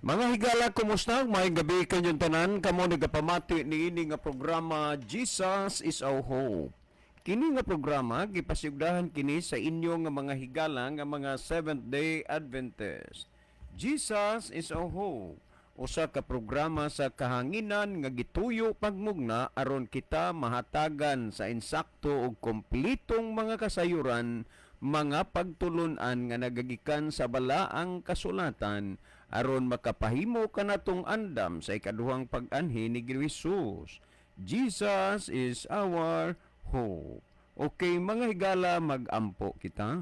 Mga higala, kumusta? May gabi kanyang tanan. Kamo nagapamati ni ini nga programa Jesus is our hope. Kini nga programa gipasigdahan kini sa inyo nga mga higala nga mga Seventh-day Adventist. Jesus is our hope. Usa ka programa sa kahanginan nga gituyo pagmugna aron kita mahatagan sa insakto ug kompletong mga kasayuran, mga pagtulunan nga nagagikan sa balaang kasulatan aron makapahimo kanatong andam sa ikaduhang pag-anhi ni Jesus. Jesus is our hope. Okay, mga higala, mag-ampo kita.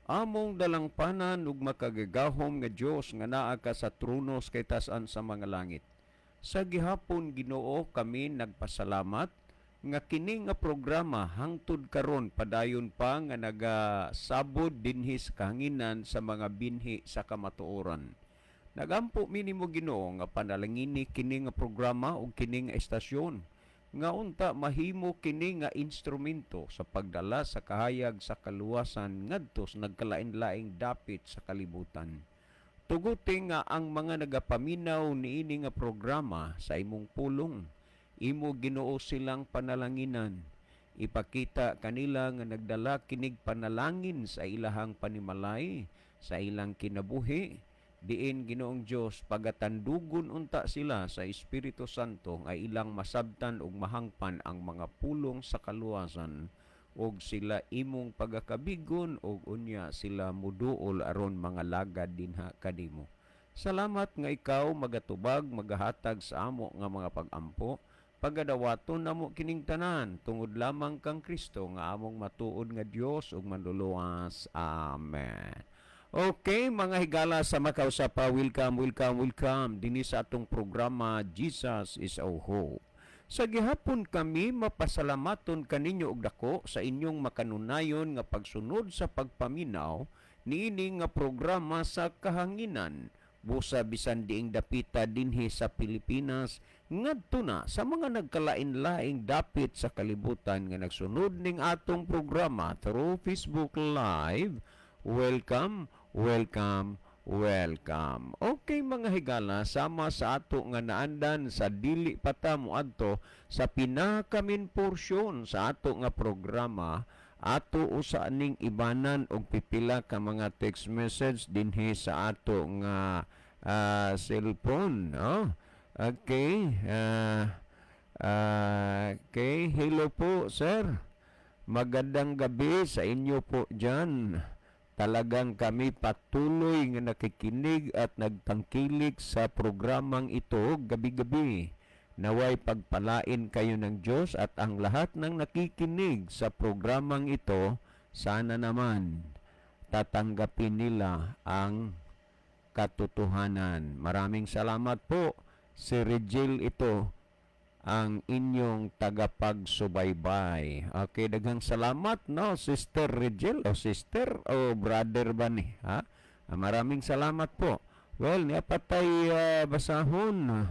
Among dalangpanan ug makagagahom nga Dios nga naa ka sa tronos kay tas-an sa mga langit. Sa gihapon Ginoo kami nagpasalamat nga kini nga programa hangtod karon padayon pa nga nagasabod dinhi sa kahanginan sa mga binhi sa kamatuoran. Nagampo minimo Ginoo nga panalangini kini nga programa ug kini nga estasyon nga unta mahimo kini nga instrumento sa pagdala sa kahayag sa kaluwasan ngadto sa nagkalain-laing dapit sa kalibutan. Tuguti nga ang mga nagapaminaw niini nga programa sa imong pulong, imo Ginoo silang panalanginan. Ipakita kanila nga nagdala kinig panalangin sa ilahang panimalay, sa ilang kinabuhi, diin Ginoong Dios pagatandugon unta sila sa Espiritu Santo nga ilang masabtan ug mahangpan ang mga pulong sa kaluwasan ug sila imong pagakabigon ug unya sila muduol aron mga lagad dinha kadimo. Salamat nga ikaw magatubag magahatag sa amo nga mga pag-ampo, pagadawaton namo kining tanan tungod lamang kang Kristo nga among matuod nga Dios ug manluluwas. Amen. Okay, mga higala sa makausapa, welcome dinhi sa atong programa Jesus is our hope. Sa gihapon kami mapasalamaton kaninyo og dako sa inyong makanunayon nga pagsunod sa pagpaminaw niini nga programa sa kahanginan busa bisan diing dapita dinhi sa Pilipinas ngadto na sa mga nagkalain-laing dapit sa kalibutan nga nagsunod ning atong programa through Facebook Live. Welcome. Okay mga higala, sama sa ato nga naandan sa dili pata moadto sa pinakamin porsyon sa ato nga programa, ato usa ning ibanan og pipila ka mga text message dinhi sa ato nga cellphone. Okay. Okay, hello po sir. Magandang gabi sa inyo po dyan. Talagang kami patuloy nga nakikinig at nagtangkilik sa programang ito gabi-gabi. Naway pagpalain kayo ng Diyos at ang lahat ng nakikinig sa programang ito, sana naman tatanggapin nila ang katotohanan. Maraming salamat po. Si Regil ito ang inyong tagapagsubaybay. Okay, daghang salamat no, Sister Regil o Sister o Brother ba ni? Ha? Maraming salamat po. Well, niya patay basahon.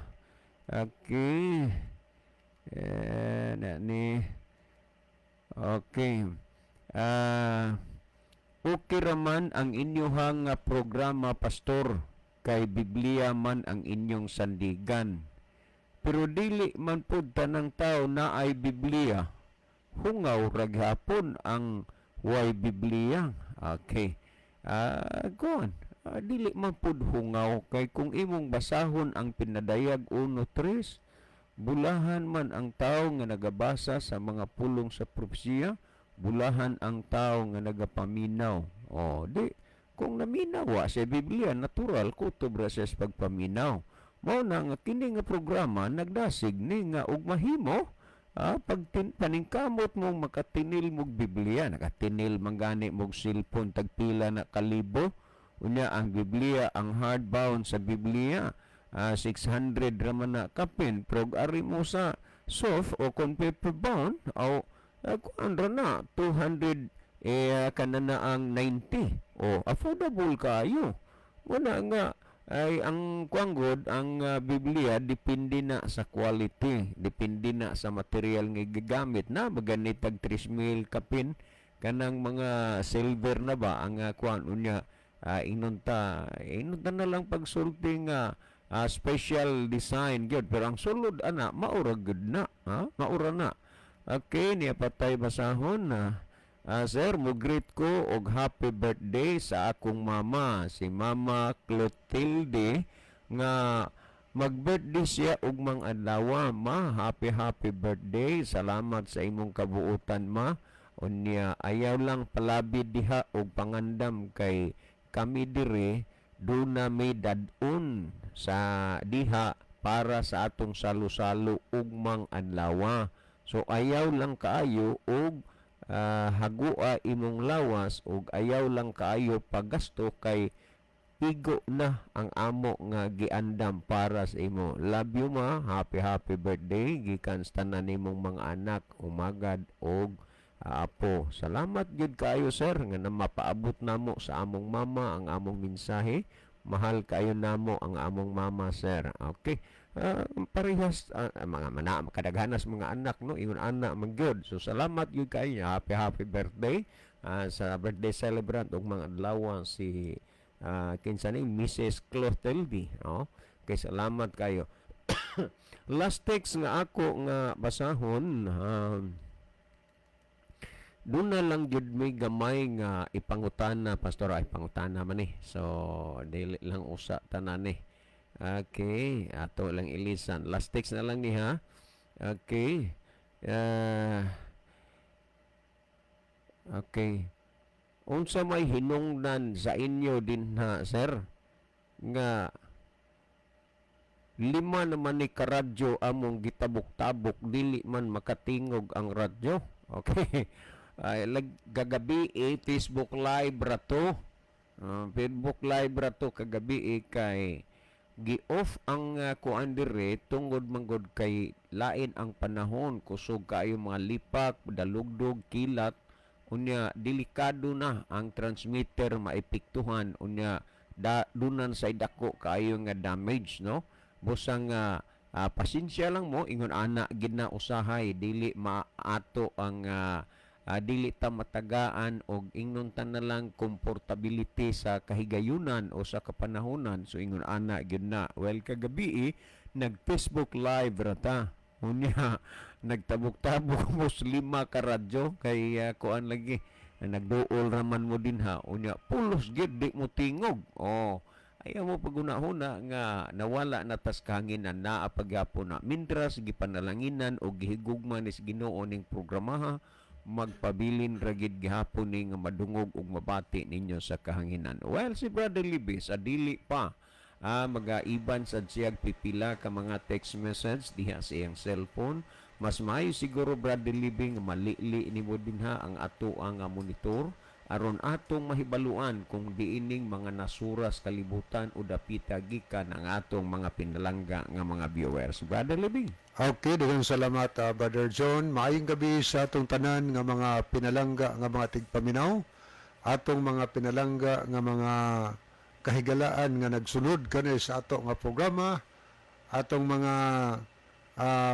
Okay. Okay. Okay raman ang inyong programa, Pastor. Kay Biblia man ang inyong sandigan. Pero dili man pud tanang tao na ay Biblia. Hungaw raghapon ang way Biblia. Okay. Kuan. Dili man pud hungaw kay kung imong basahon ang pinadayag 1:3, bulahan man ang tao nga nagabasa sa mga pulong sa propesiya, bulahan ang tao nga nagapaminaw. Di kung naminaw sa Biblia, natural kutob ra sa pagpaminaw. Mao na nga kini nga programa nagdasig ni nga og mahimo pag paningkamot mong makatinil mog Biblia, nakatinil manggani mog cellphone tagpila na kalibo. Unya ang Biblia, ang hardbound sa Biblia 600 raman na kapin, prog ari mo sa soft o kon paperbound o kuan ra na 200 kanana ang 90 affordable kayo. Muna nga ay ang kuanggod ang Biblia depende na sa quality, depende na sa material nga gigamit na maganit tag 3,000 kapin kanang mga silver na ba ang kuan unya inunta na lang pagsulti nga special design gyud, pero ang sulod ana maura gud na, ha? Maura na. Okay, niya patay basahon na. Sir, mo greet ko og happy birthday sa akong mama, si Mama Clotilde, nga mag-birthday siya og mang adlaw. Ma, happy birthday. Salamat sa imong kabuutan, ma. Unya ayaw lang palabid diha og pangandam kay kami dire do na may dadun sa diha para sa atong salo-salo ug mang adlaw. So ayaw lang kaayo og hagua imong lawas ug ayaw lang kaayo paggasto kay igo na ang amo nga giandam para sa imo. Love you, ma. Happy birthday gikan sa tanan nimong mga anak, umagad og apo. Salamat gid kaayo, sir, nga na mapaabot namo sa among mama ang among mensahe. Mahal kayo namo ang among mama, sir. Okay. Parehas mga kadaghanas mga anak, no, ingon anak man gyud. So salamat gyud kayo. Happy birthday sa birthday celebrant ug mga adlaw si kinsa ni Mrs. Clotilde, no? Kay salamat kayo. Last text nga ako nga basahon, doon na lang gyud may gamay nga ipangutana, pastor, ay pangutana man eh. So dili lang usa tanan eh. Okay, ato lang ilisan. Last text na lang ni ha. Okay. Okay. Unsa may hinungdan sa inyo din ha, sir? Nga 5 naman ni karadyo among gitabok-tabok, dili man makatingog ang radyo. Okay. Gagabi Facebook Live rato. Facebook Live rato kagabi kay gi-off ang kuan dire tungod manggod kay lain ang panahon, kusog kaayo mga lipak, dalugdog, kilat, unya delikado na ang transmitter maepektuhan, unya dunan sa dako kaayo nga damage, no? Busang pasensya lang mo, ingon ana gid na usahay, dili maato ang dili ta matagaan og ingnon ta na lang komportability sa kahigayunan o sa kapanahonan. So ingon ana gyud na. Well, kagabi nag Facebook Live rata, unya nagtabok-tabok mo 5 ka radyo kay kuan lagi nagduol raman mo din ha, unya pulos gid di mo tingog. Ayaw mo pagunahuna nga nawala na tas kahanginan na pagyapon na mintras gipanalanginan o gihigugma ni Ginoo ning programaha, magpabilin ragid gihapon ni nga madungog ug mabati ninyo sa kahanginan. Well, si Brother Libby sa dili pa magaiban sa siyag pipila ka mga text message diha sa iyang cellphone. Mas maayo siguro, Brother Libby, nga malili ni mo dinha ang ato ang monitor aron atong mahibaluan kung diining mga nasuras kalibutan o dapita gikan ang atong mga pinalangga nga mga viewers. Brother Libby. Okay, daghang salamat, Brother John. Maayong gabi sa atong tanan nga mga pinalangga nga mga tigpaminaw, atong mga pinalangga nga mga kahigalaan nga nagsunod kanay sa ato nga programa, atong mga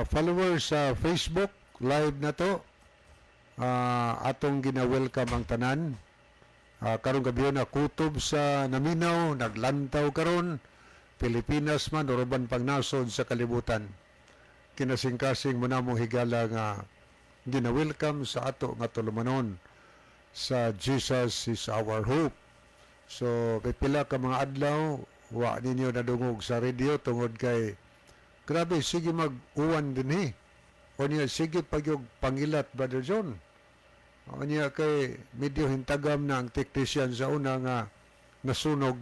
followers sa Facebook live na to, atong gina-welcome ang tanan. Karong gabi na kutob sa naminaw, naglantaw karon, Pilipinas man, uruban pang nasod sa kalibutan. Kinasing-kasing mo na mo higala nga gina-welcome sa ato nga tulumanon sa Jesus is our hope. So, pipila ka mga adlaw, wa ninyo nadungog sa radio tungod kay grabe, sige mag-uwan din o niya, sige pagyog pangilat, Brother John. O niya kay medyo hintagam na ang technician sa una nga nasunog.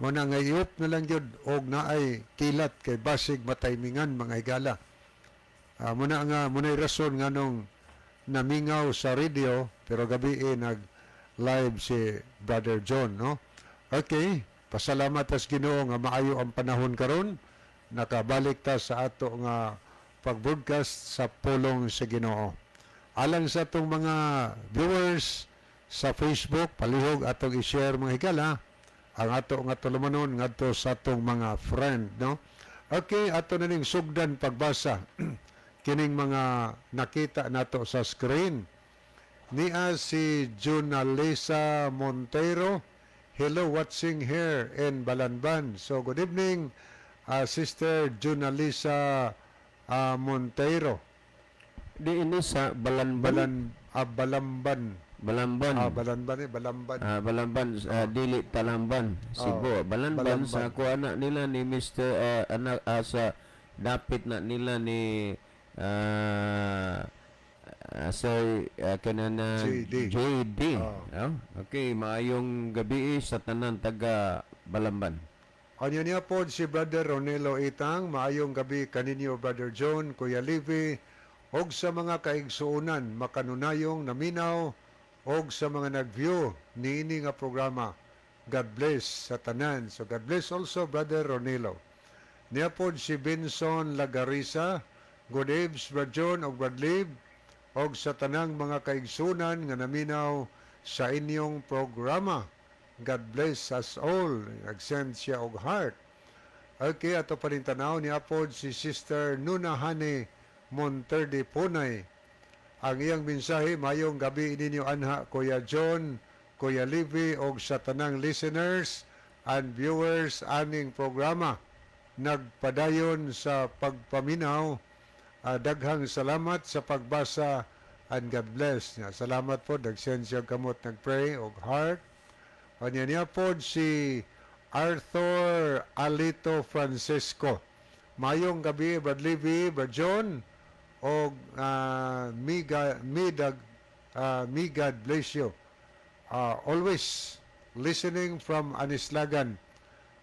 Muna nga iop na lang yun, og na ay kilat kay basig mataymingan mga higala. Muna rason nga nung namingaw sa radio, pero gabi nag-live si Brother John, no? Okay, pasalamat as Ginoo nga maayo ang panahon karon, nakabalik ta sa ato nga pag-broadcast sa pulong sa Ginoo. Alang sa atong mga viewers sa Facebook, palihog atong i-share mga higala, ang ato nga tulumanon ngadto sa atong mga friend, no? Okay, ato na ning sugdan pagbasa kining mga nakita nato sa screen. Niya si Junalisa Montero. Hello, watching here in Balanban. So good evening, Sister Junalisa Monteiro, Di ini sa Balamban. Balamban. Balamban. Balamban. Balamban, dili Talamban, Cebu. Balamban sa kuana nila ni Mr. anak sa dapit na nila ni Sir kanana JD. JD. Oh, okay, maayong gabi sa tanan taga Balamban. Anya niya po si Brother Ronelo Itang, maayong gabi kaninyo Brother John, Kuya Livy, og sa mga kaigsuunan, makanunayong naminaw, og sa mga nag-view niini nga programa. God bless sa tanan. So God bless also Brother Ronelo. Niya po si Benson Lagarisa, good eves Brother John og Brother Liv, og sa tanang mga kaigsunan nga naminaw sa inyong programa. God bless us all. Nag-send siya og heart. Okay, ato pa rin tanaw ni Apod si Sister Nunahane Monterde Punay. Ang iyang mensahe, mayong gabi ninyo anha, Kuya John, Kuya Livy, og sa tanang listeners and viewers aning programa. Nagpadayon sa pagpaminaw. Daghang salamat sa pagbasa and God bless. Salamat po, nag-send siya kamot, nag-pray og heart. Kanya niya po si Arthur Alito Francisco. Mayong gabi, Brad Livy, Brad John, o me God bless you. Always listening from Anislagan.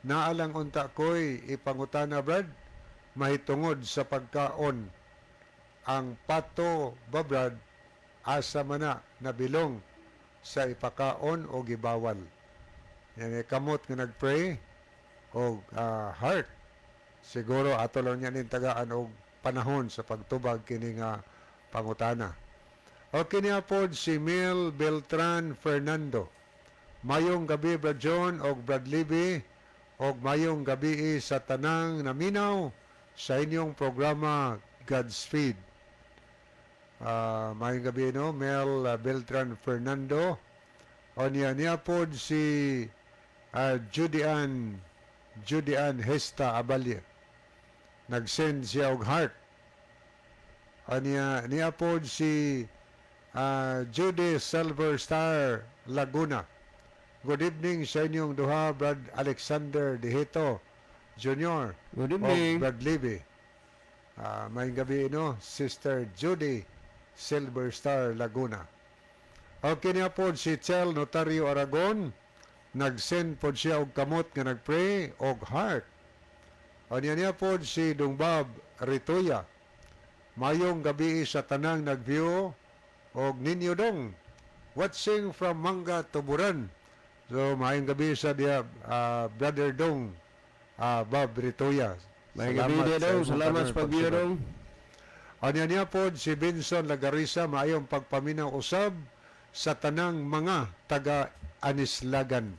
Naalang unta ko'y ipangutana, Brad, mahitungod sa pagkaon. Ang pato, Brad, asa mana nabilong sa ipakaon o gibawal. Yan kamot nga nagpray o heart. Siguro ato lang yan yung tagaan o panahon sa pagtubag kini nga pangutana. O kini po si Mel Beltran Fernando. Mayong gabi Brad John o Brad Libby o mayong gabi sa tanang naminaw sa inyong programa Godspeed. Mayong gabi no, Mel Beltran Fernando. O niya po si Judy Ann Hesta Abalya. Nag-send siya og heart. O niya po si Judy Silver Star Laguna. Good evening sa inyong duha, Brad Alexander Dihito Jr. Good O evening. Brad Libby. May gabi no, Sister Judy Silver Star Laguna. Okay niya po si Chel Notario Aragon. Nag-send po siya og kamot nga nag-pray og heart. O niya po si Dungbab Ritoya. Mayong gabi sa tanang nag-view og ninyo dong watching from Manga Tuburan. So mayong gabi sa dia Brother Dong Bob Ritoya. May gabi din daw. Salamat sa pag-view daw. Anya niya po si Benson Lagarisa, maayong pagpaminaw usab sa tanang mga taga-Anislagan.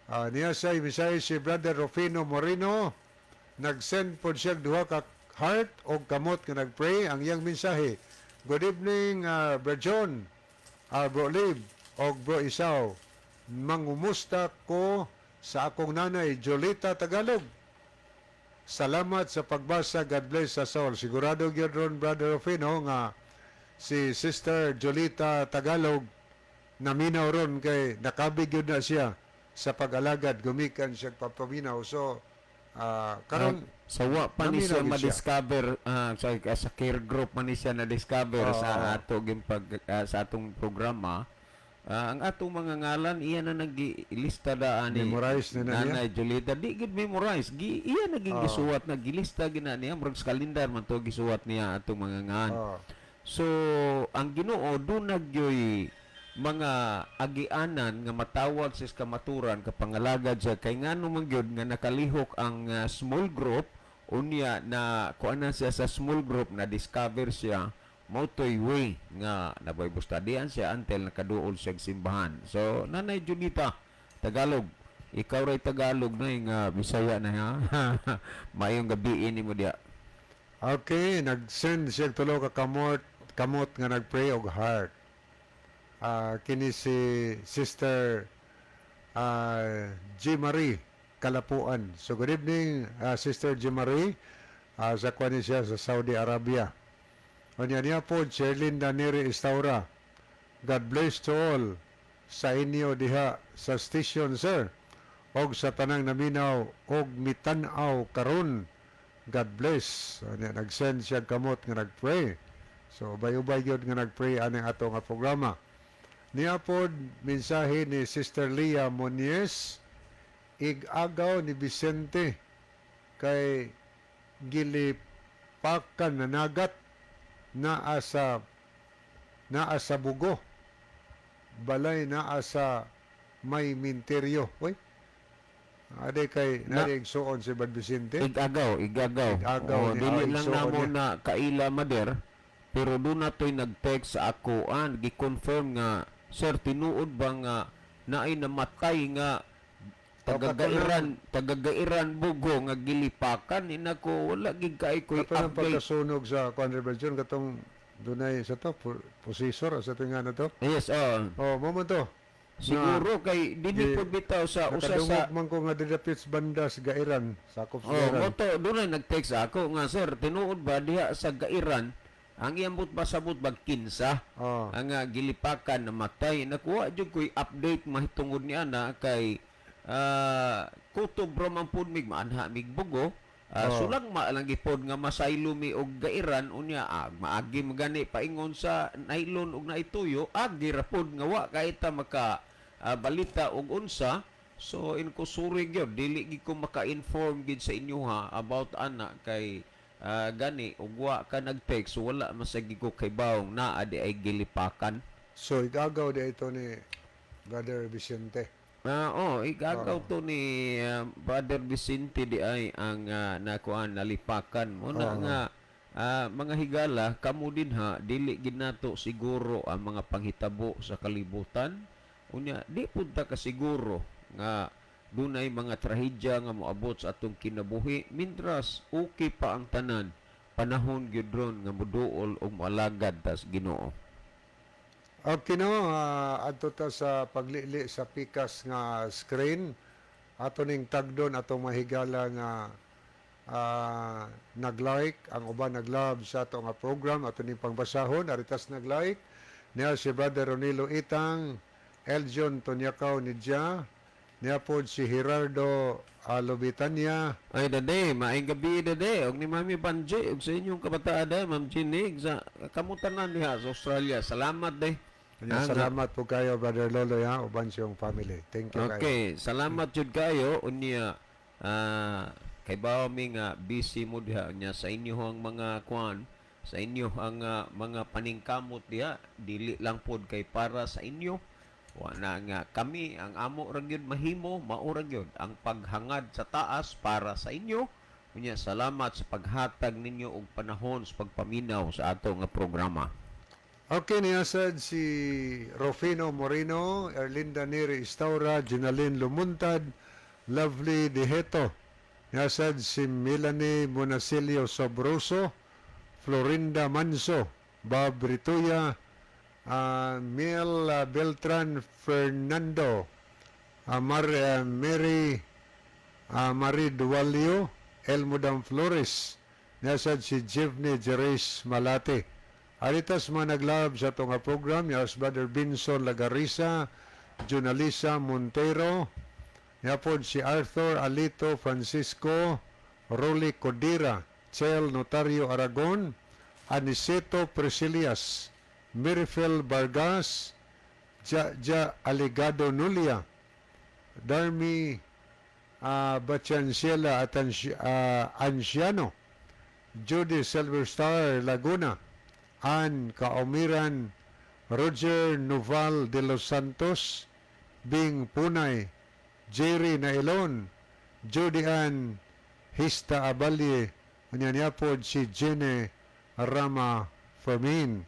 Niya sa imisay si Brother Rufino Moreno, nag-send po siya duha ka heart o kamot nga nag-pray. Ang iyang mensahe, good evening Bro John, Bro Liv, o Bro Isaw. Mangumusta ko sa akong nanay, Jolita Tagalog. Salamat sa pagbasa. God bless us all. Sigurado gyud ron Brother Rufino nga si Sister Jolita Tagalog naminaw ron kay nakabig yun na siya sa pag-alagad, gumikan siya papaminaw. So karon sawa pa ni siya naminaw gid ma-discover sa care group man ni siya na-discover sa ato sa atong programa. Ang atong mga ngalan iya na nagilista daan ni Memorize na niya? Nanay Jolita. Di gid memorize. Iya naging gisuwat, nagilista gina niya murag sa kalendar man to gisuwat niya atong mga ngan. So ang Ginoo do nagyoy mga agianan nga matawag sa kamaturan kapangalagad siya kay ngano man gyud nga nakalihok ang small group unya na kuanan siya sa small group na discover siya motoy way nga nabaybustadian siya until nakaduol siya simbahan. So Nanay Junita Tagalog, ikaw ray Tagalog na nga Bisaya na ha. Mayong gabi ini mo dia. Okay, nag-send siya tulo ka kamot nga nag-pray og heart. Kini si Sister G. Marie Kalapuan. So good evening, Sister Jimari. Sa kuwan siya sa Saudi Arabia. Unya niya po, Cherlin Daneri Estaura. God bless to all sa inyo diha sa station, sir. Og sa tanang naminaw, og mitanaw karon. God bless. Unya, nag-send siya kamot nga nag-pray. So, ubay-ubay yun nga nag-pray anong ato nga programa. Niya po, mensahe ni Sister Leah Monies, ig-agaw ni Vicente kay gilipakan na nagat naa sa bugo balay naa sa may minteryo. Uy, aday kay naigsuon si Bad Vicente. Igagaw. Igagaw ni Dili lang igsuon namo niya. na kaila mader, pero doon na to'y nag-text sa ako, gi-confirm nga, sir, tinuod ba nga naay namatay nga tagagairan bugo nga gilipakan, inako wala gid kay ko'y Kato ng update. pagkasunog sa conversion katong dunay sa to posisor sa tinga na to. Yes, Mo to. siguro kay dili po bitaw sa usa sa Nakadungog man ko nga didapit sa bandas gairan sakop sa Oh, gairan. moto doon ay nag-text ako nga, sir, tinuod ba diha sa gairan ang iyambot pasabot bag kinsa Oh. ang gilipakan namatay. Nakuha jud ko'y update mahitungod niya na kay kutob raman pud mig maanha mig bugo. Sulang maalang gipod nga masaylo mi og gairan unya maagi magani paingon sa nailon og naituyo agi ra pod nga wa kay ta maka balita og unsa. So in ko suri gyud dili gid ko maka-inform gid sa inyo ha about ana kay gani ug wa ka nag-text so wala masagi ko kay bawong naa di ay gilipakan. So igagaw di ito ni Brother Vicente. Igagaw to ni Brother Vicente di ay ang nakuan nalipakan mo na nga mga higala kamo din ha dili gid nato siguro ang mga panghitabo sa kalibutan unya di pud ta ka siguro nga dunay mga trahedya nga moabot sa atong kinabuhi mintras okay pa ang tanan panahon gyud ron nga moduol og moalagad tas Ginoo. Okay no, adto ta sa paglili sa pikas nga screen. Ato ning tagdon atong mahigala nga nag-like, ang uban nag-love sa ato nga program, ato ning pangbasahon, aritas nag-like. Niya si Brother Ronilo Itang, Eljon Tonyakaw Nidja, niya po si Gerardo Lobitania. Ay dade, maayong gabi dade. Og ni Mami Banji, og sa inyong kabataan dade, Ma'am Jinig, sa kamutanan niya sa Australia. Salamat de. Salamat po kayo, Brother Lolo, ya, uban siyong family. Thank you kayo. Okay, salamat jud kayo. Unya, kay bawo mi nga busy mo diha nya sa inyo ang mga kwan, sa inyo ang mga paningkamot diha, dili lang pod kay para sa inyo. Wala nga kami ang amo ra gyud mahimo, mao ra gyud ang paghangad sa taas para sa inyo. Unya salamat sa paghatag ninyo og panahon sa pagpaminaw sa ato nga programa. Okay, niyasad si Rufino Moreno, Erlinda Neri Istaura, Ginaline Lumuntad, Lovely Diheto. Niyasad si Melanie Monasilio Sobroso, Florinda Manso, Bob Rituya, Mel Beltran Fernando, Mary Marie Duvalio, Elmudam Flores. Niyasad si Jivne Jerez Malate. Aritas mga naglab sa itong program, yas Brother Binson Lagarisa, Junalisa Montero, yapon si Arthur Alito Francisco, Rolly Codira, Chel Notario Aragon, Aniceto Presilias, Mirifel Vargas, Jaja Aligado Nulia, Darmi Bachanciela at Anciano, Judy Silverstar Laguna, Ann Kaumiran, Roger Noval de los Santos, Bing Punay, Jerry Nailon, Judy Ann Hista Abalye, unyanyapod si Jene Rama Fermin.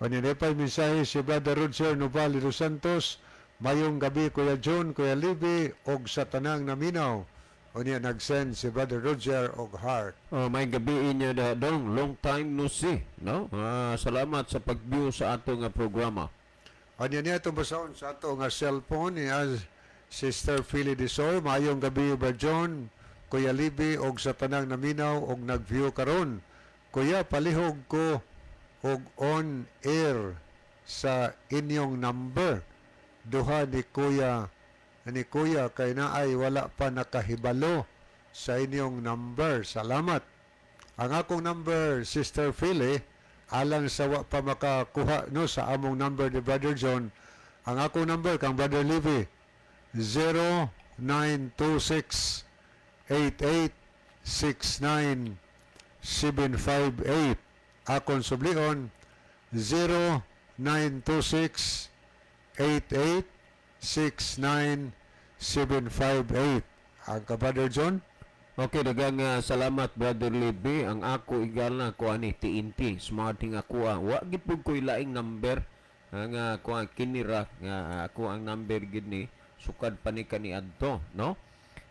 Unyanyapay mensahe si Brother Roger Noval de los Santos, mayong gabi Kuya John, Kuya Libby, og sa tanang naminaw. Unya nag-send si Brother Roger og heart. May gabi niya da dong, long time no see, no? Salamat sa pag-view sa ato nga programa. Unya niya itong basaon sa ato nga cellphone, Sister Philly Disoy, maayong gabi Brother John, Kuya Libby og sa tanang naminaw og nag-view karon. Kuya, palihog ko og on air sa inyong number. Duha ni Kuya kay naay wala pa nakahibalo sa inyong number. Salamat. Ang akong number, Sister Philly, alang sa wa pa makakuha no sa among number ni Brother John, ang akong number kang Brother Libby 0926-8869-758. Akong sublion 0926-8869-758. Ang ka Brother John? Okay, dagang salamat Brother Libby. Ang ako igala ko ani TNT smarting ako wa gid pud ko laing number ang ko ang kinira nga ako ang number gid ni sukad pa ni kaniadto, no?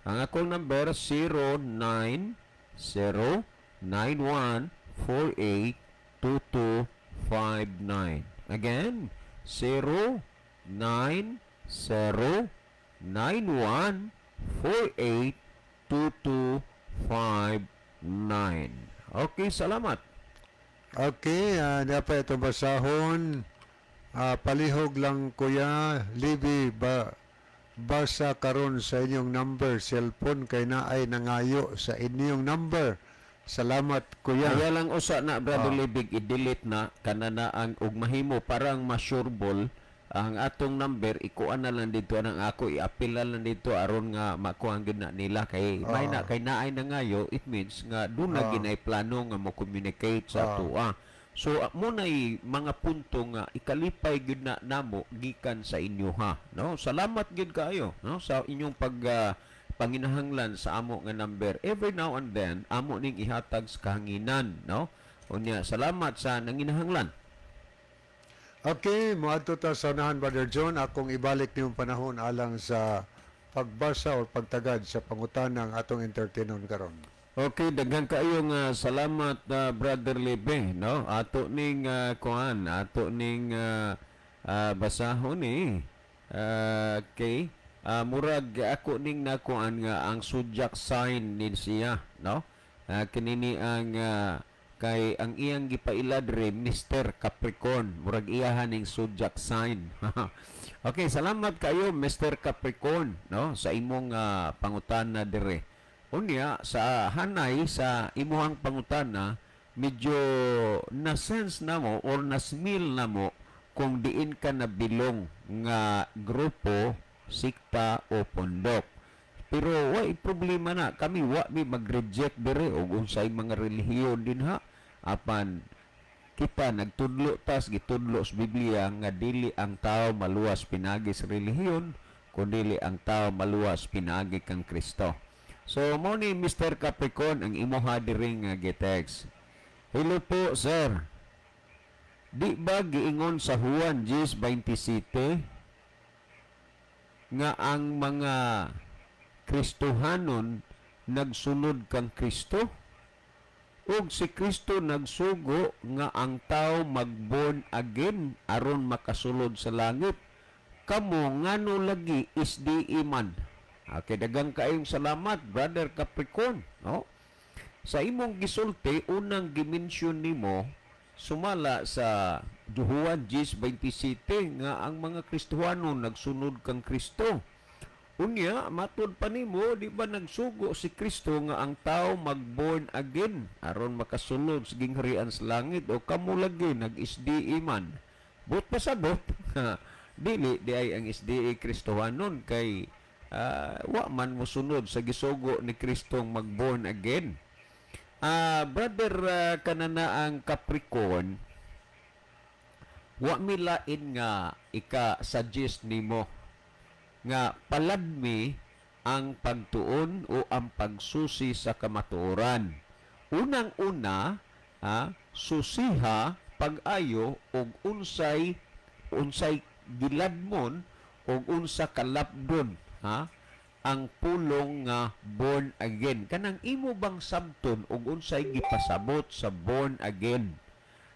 Ang akong number 099091482259. Again, 099091482259. Okay, salamat. Okay, dapat itong basahon. Palihog lang Kuya Libby, basa karon sa inyong number cellphone kay naay nangayo sa inyong number. Salamat Kuya. Kaya lang usa na Brother Libig i-delete na kanana ang ug mahimo parang masureball ang atong number ikuan na lang dito ang ako i-appeal na lang dito aron nga makuha gid na nila kay may na kay naay nangayo, it means nga do na ginay plano nga mo communicate sa ato. So munay mga punto nga ikalipay gid na namo gikan sa inyo ha, no? Salamat gid kaayo, no, sa inyong panginahanglan sa amo nga number. Every now and then amo ning ihatag sa kahanginan, no? Unya salamat sa nanginahanglan. Okay, moadto ta sa unahan Brother John, akong ibalik niyong panahon alang sa pagbasa o pagtagad sa pangutanang atong entertainon karon. Okay, daghan kayo nga salamat Brother Libe, no? Ato ning ato ning basahon ni okay. Murag ako ning nakuan nga ang zodiac sign ni siya, no? Kinini ang kay ang iyang gipaila diri Mr. Capricorn, murag iyahan ning zodiac sign. Okay, salamat kayo Mr. Capricorn, no? Sa imong pangutana diri. Unya sa hanay sa imuhang pangutana medyo na-sense na mo or na-smell na mo kung diin ka nabilong nga grupo, sikta o pondok. Pero wa problema na kami wa mi mag-reject dire og unsay mga relihiyon din ha. Apan kita nagtudlo tas gitudlo sa Biblia nga dili ang tao maluwas pinagi sa relihiyon kundi ang tao maluwas pinagi kang Kristo. So, mo ni Mr. Capricorn ang imuha diring gitext. Hello po, sir. Di ba giingon sa Juan 10:27 nga ang mga Kristohanon nagsunod kang Kristo? Ug si Kristo nagsugo nga ang tao mag-born again aron makasulod sa langit. Kamo ngano lagi SDE man? Okay, dagang kaayong salamat, Brother Capricorn, no? Sa imong gisulti, unang gimensyon nimo sumala sa Juan 10:27 nga ang mga Kristohano nagsunod kang Kristo. Unya, matud pa nimo, di ba nagsugo si Kristo nga ang tao mag-born again aron makasulod sa gingharian sa langit o kamo lagi nag-SDE man. But pasabot, dili di ay ang SDE Kristohanon kay wa man mo sunod sa gisugo ni Kristong mag-born again. Brother kanana ang Capricorn, wa milain nga ika-suggest nimo nga paladmi ang pagtuon o ang pagsusi sa kamatuoran. Unang-una, susiha pag-ayo og unsay giladmon og unsa kalapdon ang pulong nga born again. Kanang imo bang sabton og unsay gipasabot sa born again?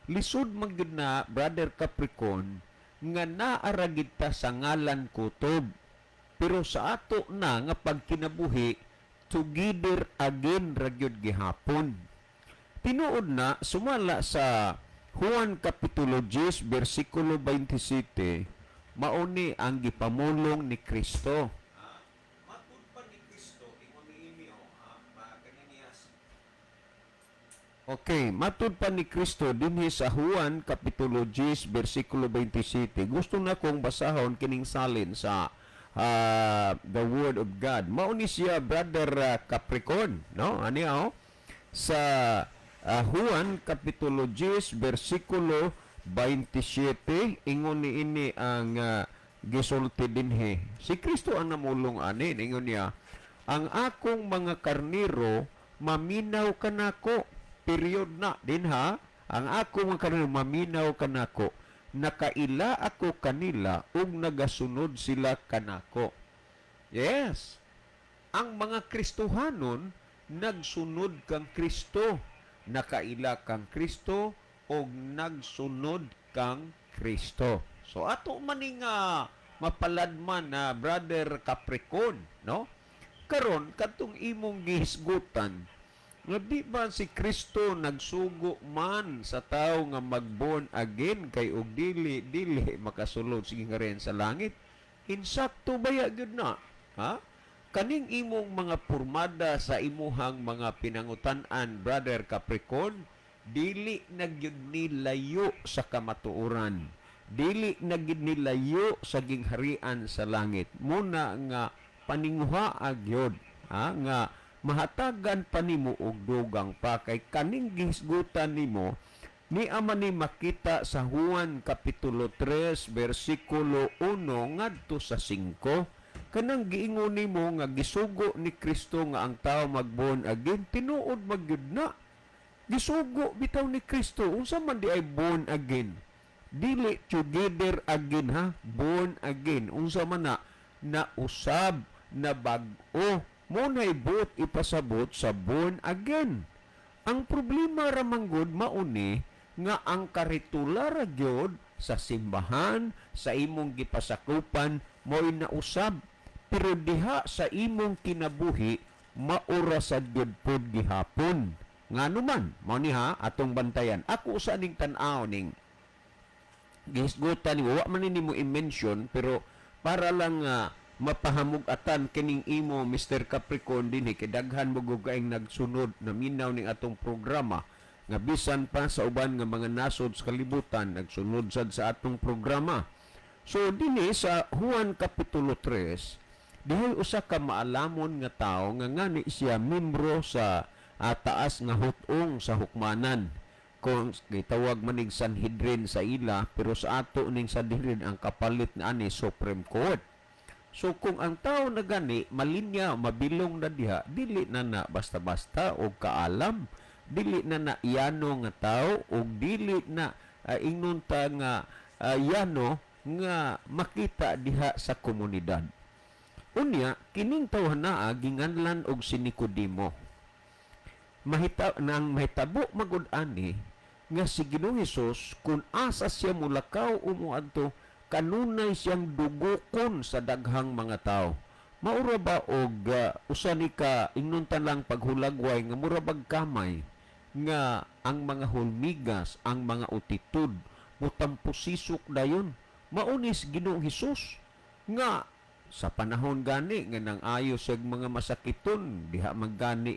Lisod man gyud na Brother Capricorn nga naara gid ta sa ngalan kutob. Pero sa ato na nga pagkinabuhi, together again ragyod gihapon. Tinuod na sumala sa Juan Kapitulo 10 bersikulo 27, mauni ang gipamulong ni Kristo. Matud pa ni Kristo ingon niini kaninias. Okay, matud pa ni Kristo dinhi sa Juan Kapitulo 10 bersikulo 27. Gusto na kong basahon kining salin sa the Word of God. Mauni siya, Brother Capricorn, no? Ano sa Juan Kapitulo 10 bersikulo 27 ingon ni ini ang gisulti dinhi. Si Kristo ang namulong ani, ingon niya, ang akong mga karniro maminaw kanako. Period na din ha. Ang akong mga karniro maminaw kanako. Nakaila ako kanila ug nagasunod sila kanako. Yes. Ang mga Kristohanon nagsunod kang Kristo. Nakaila kang Kristo o nagsunod kang Kristo. So ato maning mapaladman na Brother Capricorn, no? Karon katong imong gihisgutan, nga di ba si Kristo nagsugo man sa tao nga mag-born again kay og dili makasulod sige nga rin sa langit? Insakto baya gyud na? Ha? Kaning imong mga pormada sa imuhang mga pinangutan-an, Brother Capricorn, dili na gyud nilayo sa kamatuoran. Dili na gyud nilayo sa gingharian sa langit. Muna nga paninguha agyod, nga mahatagan pa nimo og dugang pa kay kaning gihisgutan nimo ni aman ni makita sa Juan Kapitulo 3 bersikulo 1 ngadto sa 5. Kanang giingon nimo nga gisugo ni Kristo nga ang tao mag-born again, tinuod magyud na. Gisugo bitaw ni Kristo, unsa man di ay born again? Dili together again ha, born again. Unsa man na usab na bag-o, mo na ibot ipasabot sa born again. Ang problema ramanggod mauni nga ang karitula ra gyud sa simbahan, sa imong gipasakupan mo'y nausab. Pero diha sa imong kinabuhi, maura sa gyud pod gihapon. Ngano man, mao ni ha atong bantayan. Ako usa ning tan-aw ning gihisgutan ni wa man nimo i-mention pero para lang mapahamug-atan kining imo Mr. Capricorn dinhi kay daghan mo gugaing nagsunod na minaw ning atong programa nga bisan pa sa uban nga mga nasod sa kalibutan nagsunod sad sa atong programa. So dinhi sa Juan Kapitulo 3 dihay usa ka maalamon nga tawo nga ngani siya membro sa taas nga hutong sa hukmanan. Kung gitawag manig Sanhedrin sa ila, pero sa ato ning Sanhedrin ang kapalit na ani Supreme Court. So kung ang tao na gani malinya mabilong na diha, dili na basta-basta o kaalam, dili na iyano nga tao o dili na inunta nga yano nga makita diha sa komunidad. Unya, kining tawhana ginganlan og si Nicodemo. Mahitabo magud ani nga si Ginoong Hesus kung asa siya mulakaw umuadto kanunay siyang dugokon sa daghang mga tao. Maura ba og usa ni ka inuntan lang paghulagway nga murabag kamay nga ang mga hulmigas, ang mga utitud mutampusisok dayon. Maunis Ginoong Hesus nga sa panahon gani nga nang ayo sa mga masakiton diha maggani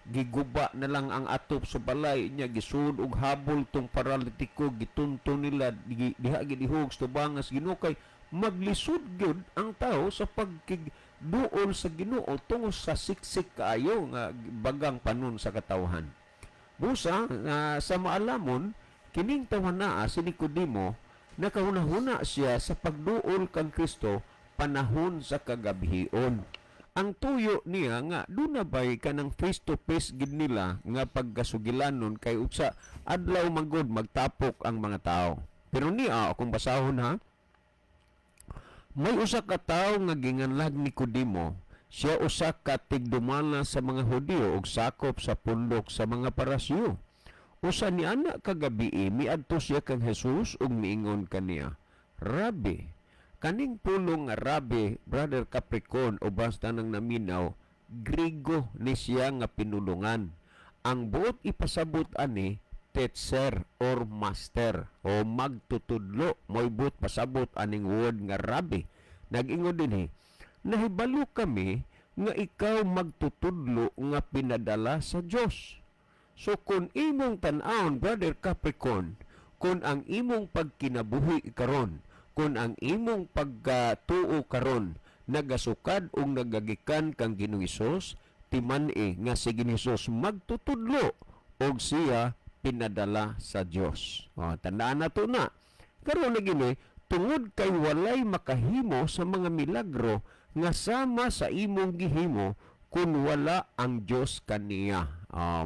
giguba na lang ang atop sa balay niya gisud og habol tong paralitiko gitunto nila diha gidihog sa tubangas Ginoo kay maglisod gyud ang tao sa pagkigduol sa Ginoo tungod sa siksik kaayo nga bagang panon sa katawhan. Busa sa maalamon kining tawhana si Nicodemo nakahuna-huna siya sa pagduol kang Kristo panahon sa kagabihion. Ang tuyo niya nga duna bay kanang face to face gid nila nga pagkasugilanon kay utsa adlaw magod magtapok ang mga tao. Pero niya akong basahon ha. May usa ka tawo nga ginganlag ni Nicodemo. Siya usa ka tigdumala sa mga Hudiyo ug sakop sa pundok sa mga parasyo. Usa ni ana kagabi miadto siya kang Hesus ug miingon kaniya, "Rabbi, Kaning pulong nga Rabi, Brother Capricorn o basta nang naminaw, Grigo ni siya nga pinulungan. Ang buot ipasabot ani teacher or master o magtutudlo mo'y buot pasabot aning word nga Rabi. Nag-ingon din nahibalo kami nga ikaw magtutudlo nga pinadala sa Dios. So kung imong tan-awon, Brother Capricorn, kung ang imong pagkinabuhi karon, kung ang imong pagtuo karon nagasukad o nagagikan kang Ginoong Hesus, timan-e nga si Ginoong Hesus magtutudlo og siya pinadala sa Dios. Tandaan na to na. Karon lagi tungod kay walay makahimo sa mga milagro nga sama sa imong gihimo kung wala ang Dios kaniya.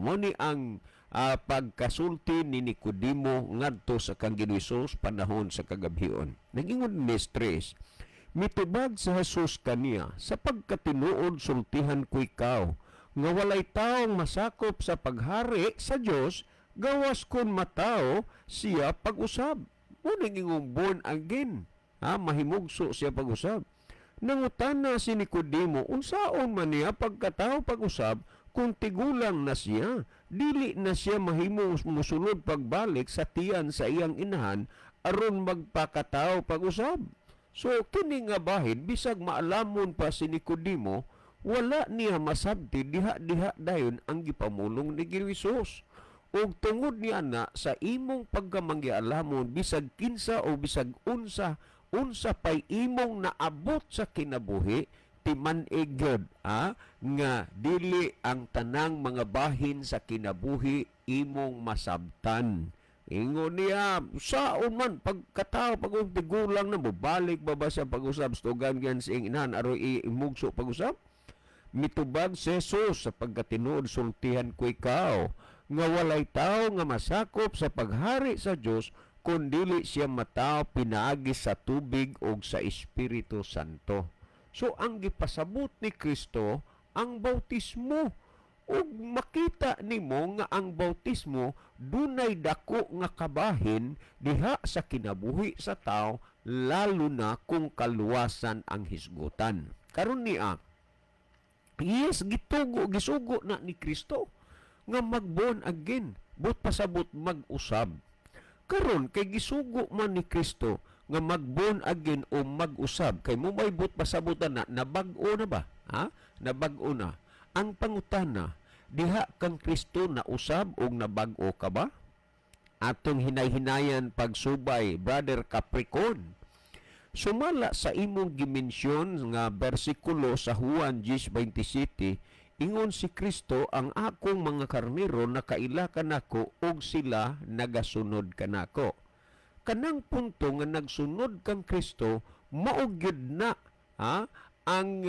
Mo ni ang pagkasulti ni Nicodemo ngadto sa kang Ginoong Hesus panahon sa kagabhion. Nagingon ni Stress, mitubag sa Jesus kaniya sa pagkatinuod sultihan ko ikaw nga walay taong masakop sa paghari sa Dios gawas kun matao siya pag-usab. Mo naging born again. Mahimugso siya pag-usab. Nangutana si Nicodemo unsaon man niya pagkatao pag-usab kung tigulang na siya, dili na siya mahimong musulod pagbalik sa tiyan sa iyang inahan aron magpakatao pag-usab. So kini nga bahin bisag maalamon pa si Nicodemo, wala niya masabti diha-diha dayon ang gipamulong ni Hesus. Ug tungod niya na sa imong pagkamanggialamon bisag kinsa o bisag unsa pay imong naabot sa kinabuhi, timan-ig gyud nga dili ang tanang mga bahin sa kinabuhi imong masabtan. Ingon niya, saon man pagkatao pag tigulang na mobalik ba siya pag-usab stugan gan sa inahan aroy imugso pag-usab. Mitubag si Jesus sa pagkatinuod sultihan ko ikaw nga walay tao nga masakop sa paghari sa Dios kun dili siya matao pinaagi sa tubig o sa Espiritu Santo. So ang gipasabot ni Kristo ang bautismo. Ug makita nimo nga ang bautismo dunay dako nga kabahin diha sa kinabuhi sa tao, lalo na kung kaluwasan ang hisgutan. Karon niya, gisugo na ni Kristo nga mag-born again, but pasabot mag-usab. Karon kay gisugo man ni Kristo nga mag-born again o mag-usab, kay mo may but pasabutan na nabag-o na ba? Nabag-o na. Ang pangutana, diha kang Kristo na usab o nabag-o ka ba? Atong hinay-hinayan pagsubay, Brother Capricorn. Sumala sa imong dimensyon nga bersikulo sa Juan 10:27, ingon si Kristo, ang akong mga karnero nakaila kanako og sila nagasunod kanako. Kanang punto nga nagsunod kang Kristo, maugyod na ang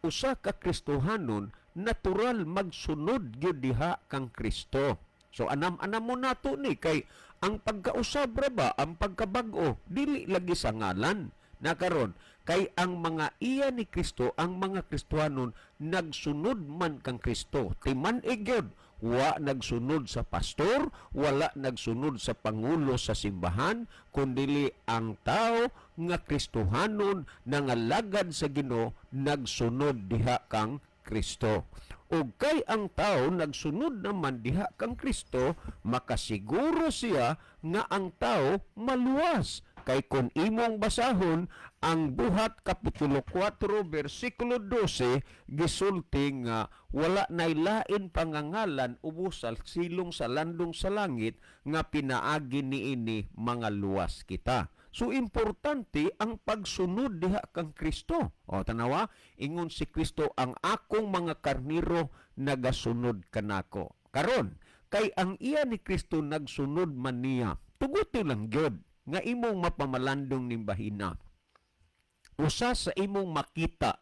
usa ka Kristohanon natural magsunod gyud diha kang Kristo. So anam-anam mo nato ni kay ang pagkausab ra ba, ang pagkabag-o dili lagi sa ngalan na karon kay ang mga iya ni Kristo, ang mga Kristohanon nagsunod man kang Kristo. Timan-ig gyud, wa nagsunod sa pastor, wala nagsunod sa pangulo sa simbahan, kundi ang tao nga Kristohanon nangalagad sa Ginoo nagsunod diha kang Kristo. O kay ang tao nagsunod naman diha kang Kristo, makasiguro siya nga ang tao maluwas. Kay kung imong basahon ang Buhat Kapitulo 4 versikulo 12, gisulti nga wala nay lain pangangalan ubos sa silong sa landong sa langit nga pinaagi niini mga luwas kita. So importante ang pagsunod diha kang Kristo. O tanawa, ingon si Kristo, ang akong mga karniro nagasunod kanako. Karon, kay ang iya ni Kristo nagsunod man niya, tuguti lang gyud nga imong mapamalandong nimbahina. Usa sa imong makita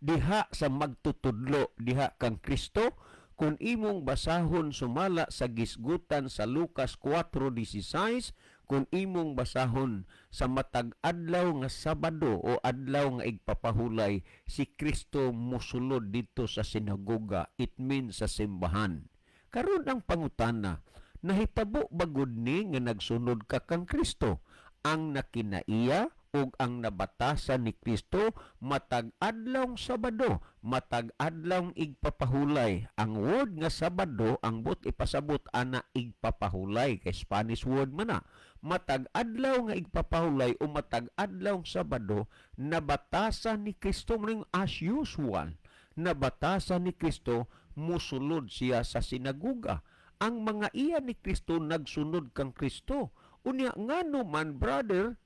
diha sa magtutudlo diha kang Kristo, kung imong basahon sumala sa gisgutan sa Lucas 4:16, kung imong basahon sa matag adlaw nga Sabado o adlaw nga igpapahulay, si Kristo musulod dito sa sinagoga, it means sa simbahan. Karon ang pangutana, nahitabo ba gud ni nga nagsunod ka kang Kristo? Ang nakinaiya ug ang nabatasan ni Kristo matag adlawng Sabado, matag adlawng igpapahulay. Ang word nga Sabado ang but ipasabot ana igpapahulay kay Spanish word man na. Matag adlaw nga igpapahulay o matag adlawng Sabado nabatasan ni Kristo ring as usual. Nabatasan ni Kristo musulod siya sa sinaguga. Ang mga iya ni Kristo nagsunod kang Kristo. Unya ngano man brother,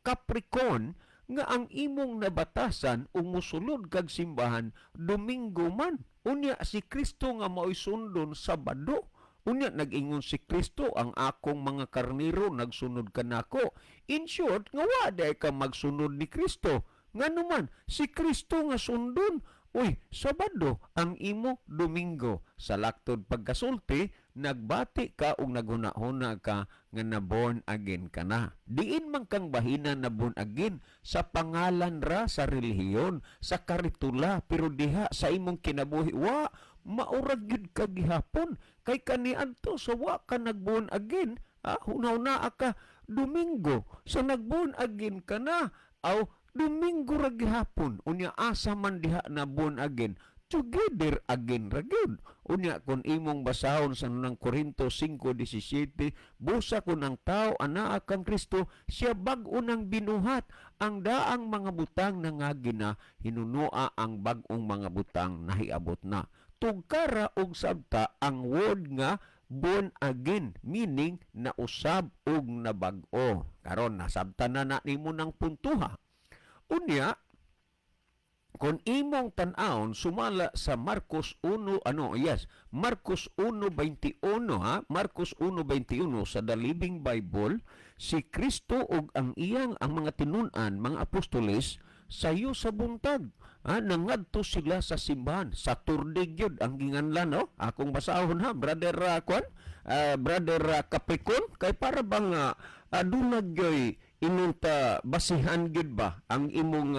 Capricorn nga ang imong nabatasan o musulod kag simbahan Domingo man. Unya si Kristo nga mao'y sundon Sabado. Unya nag-ingon si Kristo ang akong mga karniro nagsunod kanako. In short, nga waday ka magsunod ni Kristo. Ngano man si Kristo nga sundon. Uy, Sabado ang imo Domingo. Sa laktod pagkasulti, nagbati ka o naghuna-huna ka nga na born again ka na. Diin man kang bahina na born again sa pangalan ra sa relihiyon, sa karitula, pero diha sa imong kinabuhi. Wa, maurag yun ka gihapon. Kay kaniadto sa wa ka nag-born again, huna-huna ka Domingo. Sa nag-born again ka na, aw Domingo ra gihapon. Unya asa man diha na born again, together again ra gyud. Unya kung imong basahon sa nang Korinto 5:17, busa ko ng tao anaa kang Kristo, siya bag-o nang binuhat. Ang daang mga butang nangagi na, hinunua ang bag-ong mga butang nahiabot na. Tugkara og sabta ang word nga born again, meaning nausab og nabag-o. Karon nasabta na nimo ng puntuha. Unya, kung imong tan-awon sumala sa Marcos 1, Marcos 1:21, Marcos 1:21 sa The Living Bible, si Kristo ug ang mga tinun-an, mga apostoles, sayo sa buntag. Nangadto sila sa simbahan. Sa turdig yun ang ginganlan, no? Akong basahon ha, brother Capricorn, kay para bang dunag yoy inunta basihan gyud ba ang imong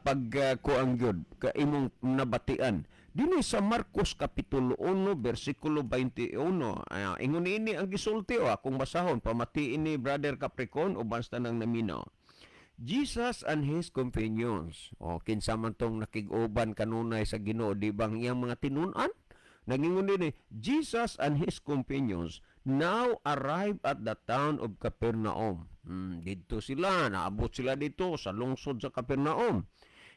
pagkuang gyud ka imong nabatian dinhi sa Marcos kapitulo 1 bersikulo 21. Ingon ini ang gisulti akong basahon pamati ini brother Capricorn o basta nang naminaw. Jesus and his companions, kinsa man tong nakig-uban kanunay sa Ginoo, di bang iyang mga tinun-an? Nagingon din Jesus and his companions now arrive at the town of Capernaum. Dito sila, naabot sila dito sa lungsod sa Capernaum.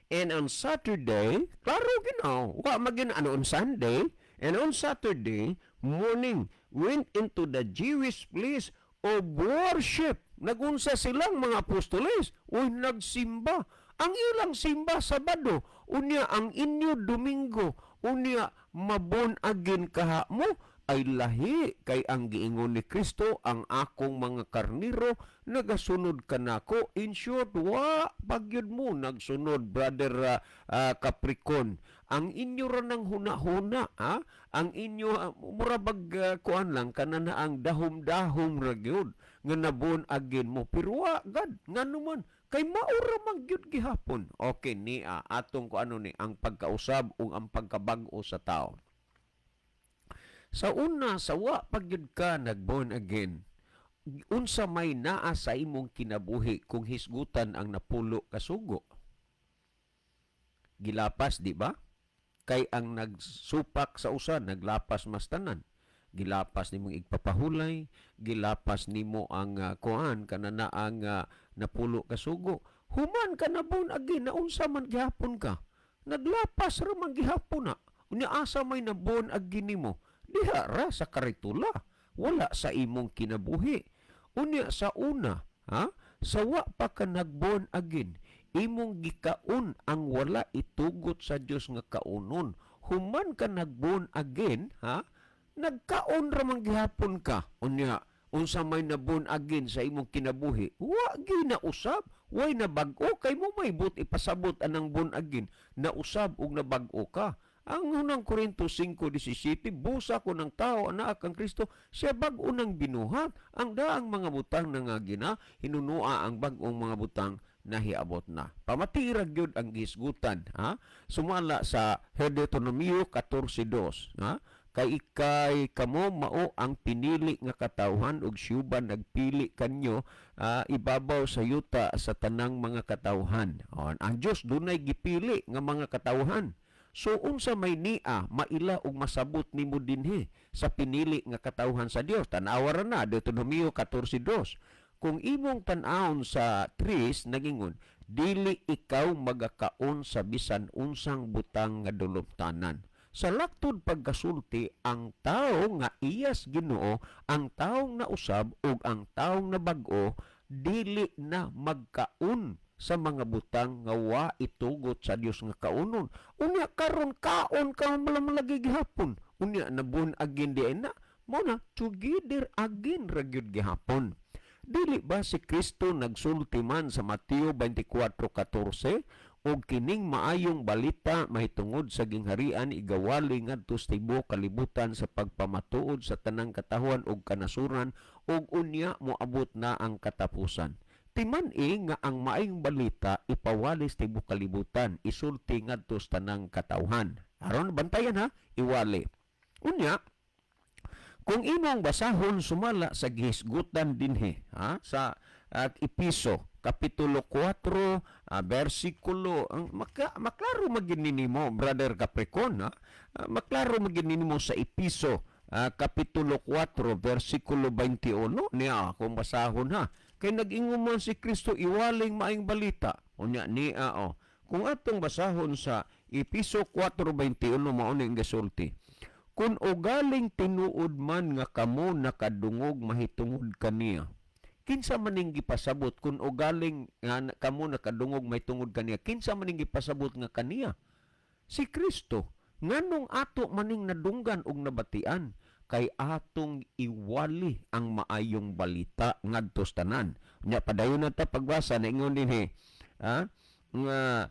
And on Saturday, klaro ginaw, on Sunday, and on Saturday morning, went into the Jewish place of worship. Nagunsa silang mga apostoles, nagsimba. Ang ilang simba Sabado, unya ang inyo Domingo, unya mabon agin kaha mo, ay lahi kay ang giingon ni Kristo, ang akong mga karniro nagasunod kanako. In short, pagyud mo nagsunod brother Capricorn. Ang inyo ra nang huna-huna, ang inyo murabag kuan lang kanana ang dahom-dahom ra gyud nga nabon agin mo. Pero gad ngano man kay maura man gyud gihapon. Okay ni atong ang pagkausab ug ang pagkabag-o sa tao. Sa una, sa wa pagyud ka nag-born again, unsa may naa sa imong kinabuhi kung hisgutan ang napulo ka sugo? Gilapas, di ba? Kay ang nagsupak sa usa, naglapas mas tanan. Gilapas nimong igpapahulay, gilapas nimo ang kanana ang napulo ka sugo. Human ka na born again, na unsa man gihapon ka. Naglapas ra man gihapon na. Unya asa may na born again nimo. Diha ra sa karitula, wala sa imong kinabuhi. Unya sa una, sa wa pa ka nag-born again, imong gikaon ang wala itugot sa Dios nga kaunon. Human ka nag-born again, nagkaon ra man gihapon ka. Unya unsa may na-born again sa imong kinabuhi, wa ginausab, way nabag-o kay mo may but ipasabot anang born again, nausab ug nabag-o ka. Ang unang Korinto 5:17, busa ko ng tao, anak kang Kristo, siya bag-o nang binuhat. Ang daang mga butang nangagina, hinunua ang bag-ong mga butang nahiabot na. Pamatirag yun ang gisgutan. Sumala sa Deuteronomio 14:2. Kay kamo mao ang pinili nga katawhan ug siyuban nagpili kanyo ibabaw sa yuta sa tanang mga katawhan. Ang Dios dunay gipili nga mga katawhan. So unsa may nia maila og masabot nimo dinhi sa pinili nga katawhan sa Dios. Tan-awa ra na Deuteronomio 14:2. Kung imong tan-awon sa 3 nagingon, dili ikaw magakaon sa bisan unsang butang nga duloptanan. Sa laktod pagkasulti, ang tao nga iyas Ginoo, ang taong nausab ug ang taong nabag-o dili na magkaon sa mga butang nga wa itugot sa Dios nga kaunon. Unya karon kaon ka malamlagi gihapon. Unya nabun agin di na mo na together agin ra gyud gihapon. Dili ba si Kristo nagsulti man sa Mateo 24:14 og kining maayong balita mahitungod sa gingharian igawali ngadto sa tibuok kalibutan sa pagpamatuod sa tanang katahon ug kanasuran ug unya moabot na ang katapusan. Timan-i nga ang maayong balita ipawali sa tibuok kalibutan isulti ngadto sa tanang katawhan. Aron bantayan ha, iwali. Unya, kung imong basahon sumala sa gihisgutan dinhi sa Episo Kapitulo 4, versikulo, maklaro magininimo, Brother Capricorn, maklaro magininimo sa Episo, Kapitulo 4, versikulo 21, niya akong basahon ha. Kay nag-ingon man si Kristo, iwaling maayong balita. O niya, kung atong basahon sa Episo 4:21, mauning gasulti, kung ugaling tinuod man nga kamo nakadungog mahitungod kaniya, kinsa maning gipasabot kung ugaling kamo nakadungog may tungod kaniya, kinsa maning gipasabot nga kaniya? Si Kristo. Nganong ato maning nadunggan og nabatian kay atong iwali ang maayong balita ngadto sa tanan. Nya padayon na ta pagbasa na ingon dinhi nga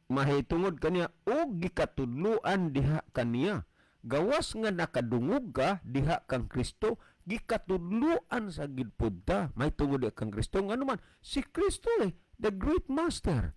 mahitungod kaniya og gikatudloan diha kaniya. Gawas nga nakadungog ka diha kang Kristo, gikatudloan sa gidpudta may tungod kang Kristo. Nga naman si Kristo the great master.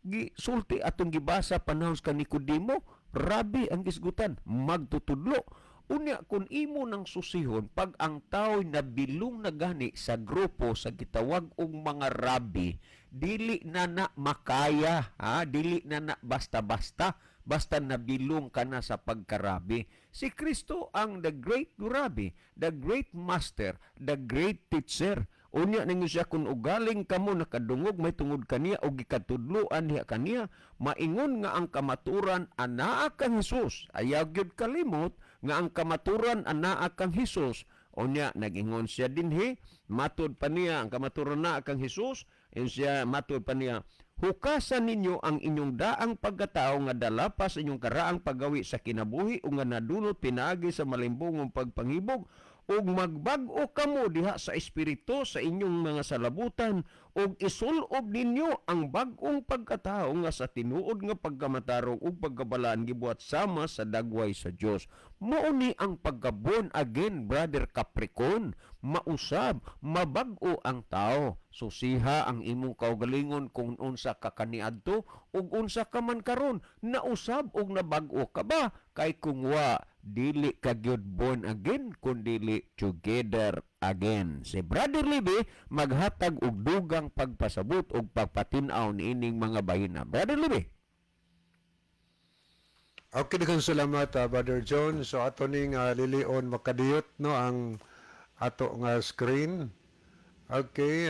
Gisulti atong gibasa panahon sa Nicodemo, Rabi ang gisgutan, magtutudlo. Unya kung imo nang susihon pag ang tao'y nabilong na gani sa grupo sa gitawag og mga rabi, dili na makaya, dili na basta-basta, basta nabilong ka na sa pagkarabi. Si Kristo ang the great Rabi, the great master, the great teacher. Unya ninyo siya kung ugaling kamo nakadungog may tungod kaniya o gikatudloan niya kaniya, maingon nga ang kamaturan anaa kang Hesus. Ayaw gyud kalimot nga ang kamaturan anaa kang Hesus. Unya nagingon siya dinhi, matud pa niya ang kamaturan na kang Hesus, siya matud pa niya, hukasan ninyo ang inyong daang pagkatao nga dala pa sa inyong karaang paggawi sa kinabuhi o nga nadunot pinaagi sa malimbungong pagpangibog ug magbag-o kamo diha sa espiritu sa inyong mga salabutan ug isulob ninyo ang bag-ong pagkatao nga sa tinuod nga pagkamatarong ug pagkabalaan gibuhat sama sa dagway sa Dios. Mao ni ang pagka-born again, Brother Capricorn. Mausab, mabag-o ang tao. Susiha ang imong kaugalingon kung unsa ka kaniadto ug unsa ka man karon. Nausab og nabag-o ka ba? Kay kung wa, dili ka gyud born again kundi together again. Si Brother Libby maghatag og dugang pagpasabot og pagpatin-aw niining mga bahina. Brother Libby. Okay, daghang salamat Brother John. So ato ning lilion makadiyot no ang ato nga screen. Okay,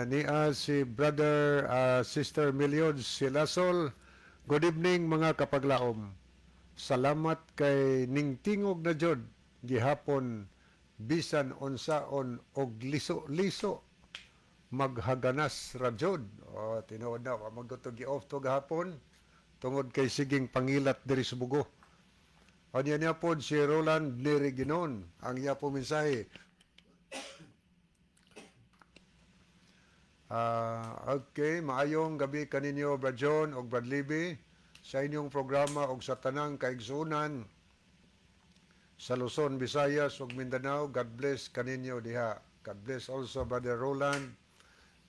niya si Brother Sister Miliod Silasol. Good evening mga kapaglaom. Salamat kay ningtingog na jud gihapon bisan unsaon og liso-liso maghaganas ra jud. O tinuod na magtuto gi-off to gahapon tungod kay siging pangilat diri sa Bugo. Anya niya po si Roland Liriginon ang iya po mensahe. Okay, maayong gabi kaninyo Brad John o Brad Libby sa inyong programa og sa tanang kaigsunan sa Luzon, Visayas ug Mindanao. God bless kaninyo diha. God bless also Brother Roland.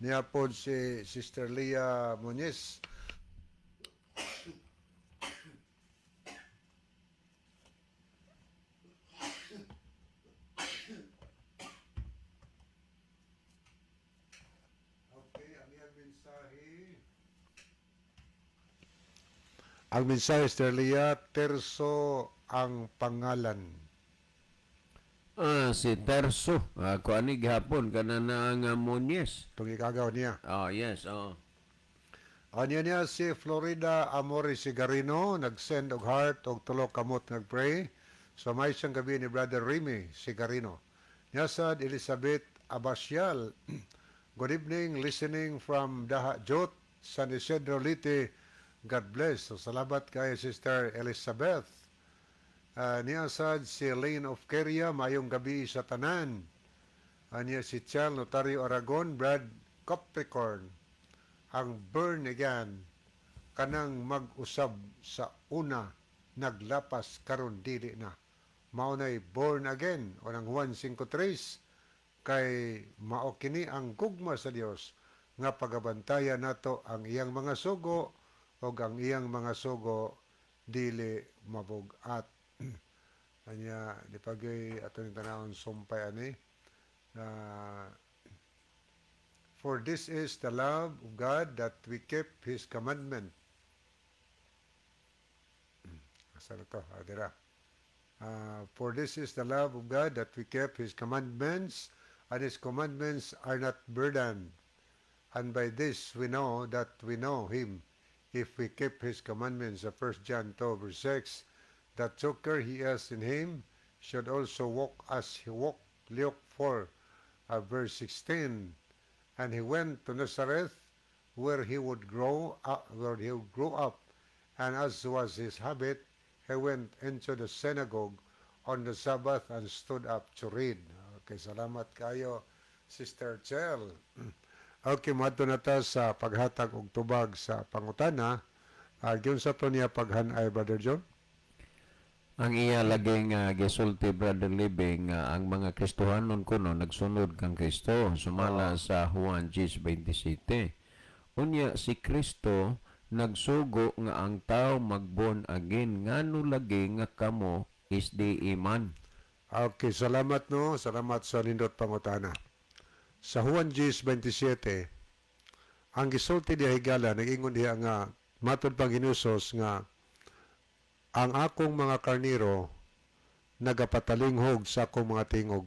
Niya po si Sister Leah Muñiz. Ang mensahe Sister Leah, Terso ang pangalan. Si Terso. Kung ani gihapon, kana na ang Muñez. Itong ikagaw niya. Yes, Anya niya si Florida Amore Sigarino, nag-send og heart og tulo kamot nag-pray. So may siyang gabi ni Brother Remy Sigarino. Niya sad Elizabeth Abasyal. Good evening, listening from Daha Jot, San Isidro Liti. God bless. So salamat kay Sister Elizabeth. Niya sad si Lane of Keria, mayong gabi sa tanan. Niya si Chal Notario Aragon, Brad Capricorn. Ang born again kanang mag-usab sa una naglapas karon dili na maunay born again o nang Juan 5:3 kay mao kini ang gugma sa Dios nga pagabantayan nato ang iyang mga sugo o ang iyang mga sugo dili mabugat. Anya di pagay ato ni tanawon sumpay ani for this is the love of God that we keep His commandment. Asa na to? Adira. For this is the love of God that we keep His commandments, and His commandments are not burdened. And by this we know that we know Him, if we keep His commandments. 1 John 2:6, that succor he has in Him should also walk as He walked. Luke 4:16, and He went to Nazareth, where He would grow up, and as was His habit, He went into the synagogue on the Sabbath and stood up to read. Okay, salamat kayo, Sister Chel. Okay, mato na ta sa paghatag og tubag sa pangutana. Giun sa to niya paghanay, Brother John? ang iya laging gisulti Brother Libing ang mga Kristohanon kuno nagsunod kang Kristo sumala sa Juan 10:27. Unya si Kristo nagsugo nga ang tao mag-born again ngano lagi nga kamo is di iman. Okay, salamat no. Salamat sa nindot pangutana. Sa Juan 10:27, ang gisulti diha higala nag-ingon diha nga matud pang Ginusos nga ang akong mga karniro nagapatalinghog sa akong mga tingog.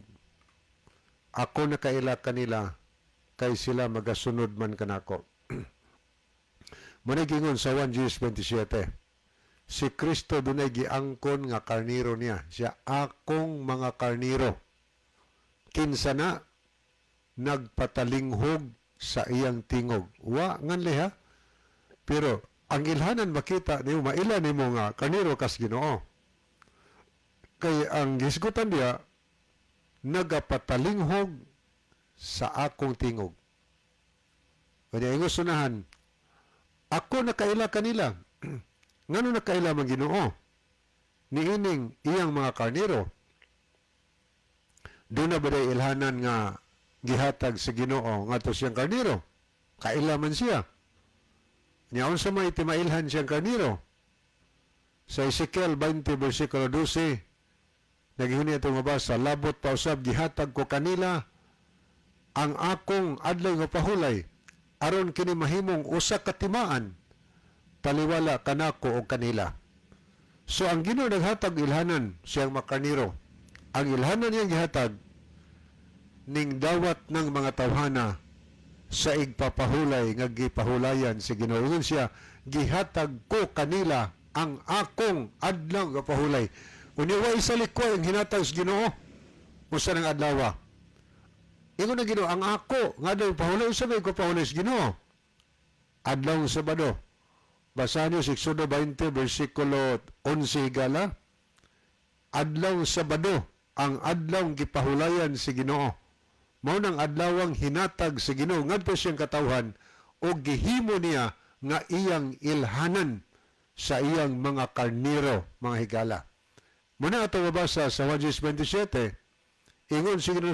Ako nakaila kanila kay sila magasunod man kanako. Muna gingon sa 1 10:27. Si Kristo dunay giangkon nga karniro niya. Siya akong mga karniro. Kinsa na nagpatalinghog sa iyang tingog. Wa nganli ha. Pero ang ilhanan makita niyo maila nimo nga karniro kas Ginoo. Kay ang gisgutan diya nagapatalinghog sa akong tingog. Kaya ingon sunahan, ako nakaila kanila. Ngano nakaila man Ginoo? Niining iyang mga karniro. Doon na ba day ilhanan nga gihatag sa Ginoo ngadto siyang karniro? Kaila man siya. Niyaon sa may timailhan siyang karniro. Sa Ezekiel 20 versikulo 12, naghihuni itong mabasa, labot pa usab gihatag ko kanila ang akong adlaw nga pahulay aron kini mahimong usa ka timaan taliwala kanako o kanila. So ang Ginoo naghatag ilhanan siyang makarniro. Ang ilhanan niyang gihatag ning dawat ng mga tawhana sa igpapahulay nga gipahulayan si Ginoo. Ingon siya, gihatag ko kanila ang akong adlaw nga pahulay. Unya wa isa likwa ang hinatag sa Ginoo. Usa nang adlaw. Ingon na Ginoo, ang ako nga adlaw pahulay usa may ko pahulay sa Ginoo. Adlaw Sabado. Basahan niyo 6:20 versikulo 11 higala. Adlaw Sabado ang adlaw gipahulayan si Ginoo. Mao nang adlawang hinatag sa Ginoo ngadto siyang katawhan o gihimo niya nga iyang ilhanan sa iyang mga karniro, mga higala. Muna ato mabasa sa 1:27, ingon si Ginoo,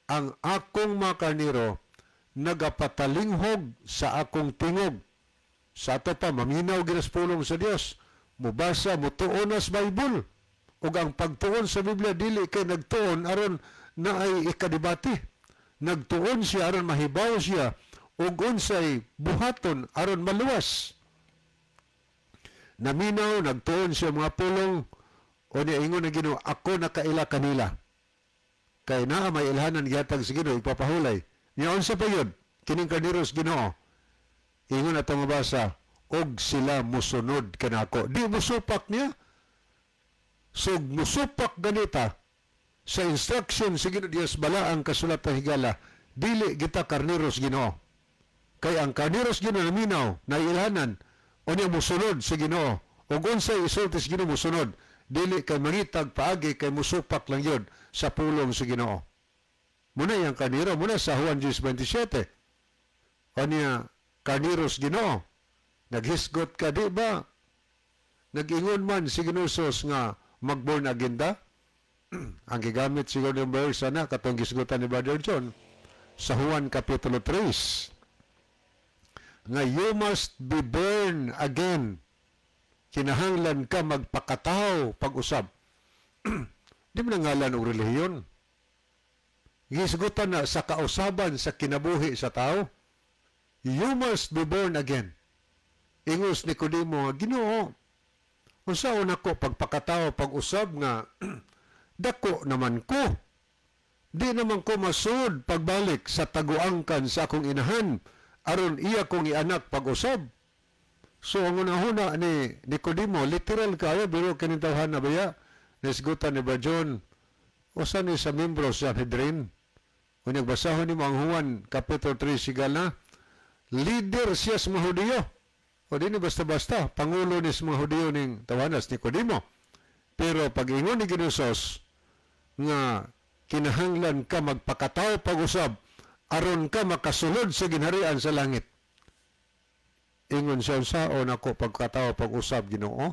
ang akong mga karniro nagapatalinghog sa akong tingog. Sa ato pa, maminaw ginaspulong sa Dios. Mubasa, mutuon as Bible. O ang pagtuon sa Biblia, dili kay nagtuon aron na ay ikadibati. Nagtuon siya aron mahibaw siya ug unsay buhaton aron maluwas. naminaw, nagtuon siya mga pulong, o niya ingon na Ginoo, ako nakaila kanila. Kay naa may ilhanan gihatag sa Ginoo, ipapahulay. Niya unsa pa yun? Kining karniros Ginoo. Ingon ato mabasa, og sila musunod kanako. Di musupak niya. So musupak ganita sa instruction sa Ginoo Dios bala ang kasulat na higala, dili kita karniros Ginoo. Kay ang karniros Ginoo naminaw, na ilhanan, o niya musunod sa Ginoo. O unsay isulti sa Ginoo musunod, dili kay mangitag paagi kay musupak lang yun sa pulong sa Ginoo. Muna yung karniro, muna sa Juan 10:27. O niya, karniros Ginoo, naghisgot ka, di ba? Nag-ingon man si Ginusos nga mag-born again da? Ang gigamit siguro ng verse na katong gisgutan ni Brother John sa Juan Kapitulo 3 nga you must be born again. Kinahanglan ka magpakatao pag-usab. Di mo nangalan og relihiyon. Gisgutan na sa kausaban sa kinabuhi sa tao. You must be born again. Ingos Nicodemo nga Ginoo. Unsaon ako pagpakatao pag-usab nga dako naman ko. Di naman ko masud pagbalik sa taguangkan sa akong inahan aron iya kong ianak pag-usab. So ang unahuna ni Nicodemo, literal kaya pero kinintawhan na baya nisgutan ni Bajon usa ni sa membro sa Sanhedrin. Kung nagbasahon ni ang Juan Kapitulo 3 sigala, leader siya sa mga Hudiyo. O di ni basta-basta, pangulo ni sa mga Hudiyo ning tawanas Nicodemo. Pero pag-ingon ni Ginusos nga kinahanglan ka magpakatao pag-usab aron ka makasulod sa ginharian sa langit. Ingon siya unsaon ako pagkatao pag-usab Ginoo.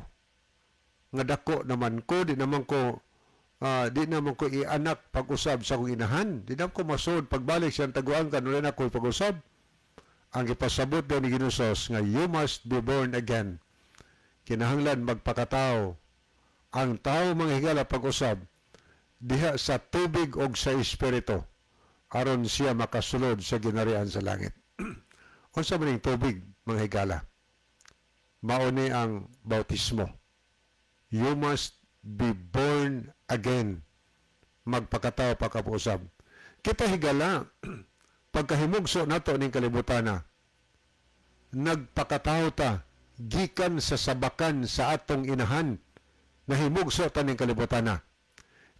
Nga dako naman ko, di naman ko ianak pag-usab sa akong inahan. Di naman ko masud pagbalik siyang taguan kanulan ako pag-usab. Ang ipasabot daw ni Ginusos nga you must be born again. Kinahanglan magpakatao. Ang tao mga higala pag-usab diha sa tubig o sa espiritu aron siya makasulod sa ginharian sa langit. Unsa man ning tubig mga higala? Mao ni ang bautismo. You must be born again. Magpakatao pagkapusab. Kita higala pagkahimugso nato ning kalibutan nagpakatao ta gikan sa sabakan sa atong inahan nahimugso ta ning kalibutan.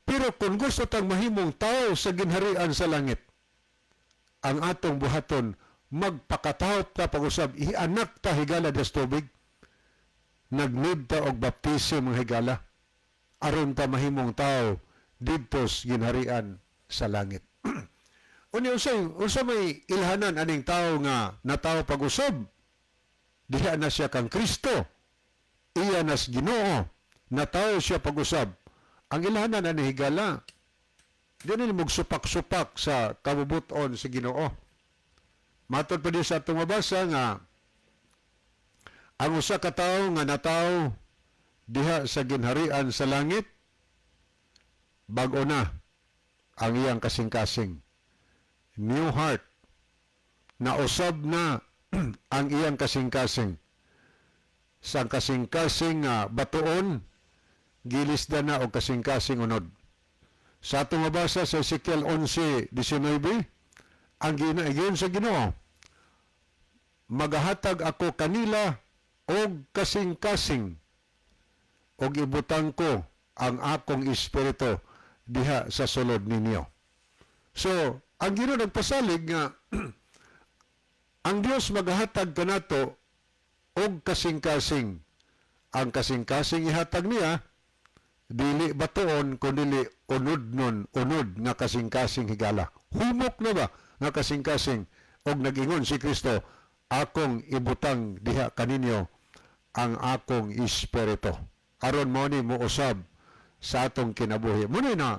Pero kung gusto tang mahimong tao sa ginharian sa langit, ang atong buhaton magpakatao ta pag-usab ianak ta higala des tubig. Nagnid ta og baptismo mga higala aron ta mahimong tao didto sa ginharian sa langit. Unsa may ilhanan aning tao nga natawo pag-usab? Diha na siya kang Kristo. Iya nas Ginoo. Natawo siya pag-usab. Ang ilhanan ani higala. Di na magsupak-supak sa kabubuton sa Ginoo. Matod pa din sa atong mabasa nga ang usa ka tawo nga natawo diha sa ginharian sa langit bag-o na ang iyang kasing-kasing. New heart. Nausab na ang iyang kasing-kasing. Sa kasing-kasing batuon, gilisda na o kasing-kasing unod. Sa atong mabasa sa Ezekiel 11:19, ang ginayon sa Ginoo, magahatag ako kanila og kasing-kasing og ibutang ko ang akong espiritu diha sa sulod ninyo. So, ang Ginoo nagpasalig nga ang Dios magahatag kanato og kasing-kasing. Ang kasing-kasing ihatag niya dili batuon kundi unod nga kasing-kasing higala. Humok na ba nga kasing-kasing og nag-ingon si Kristo, akong ibutang diha kaninyo ang akong espiritu. Aron mo ni muusab sa atong kinabuhi. Muna na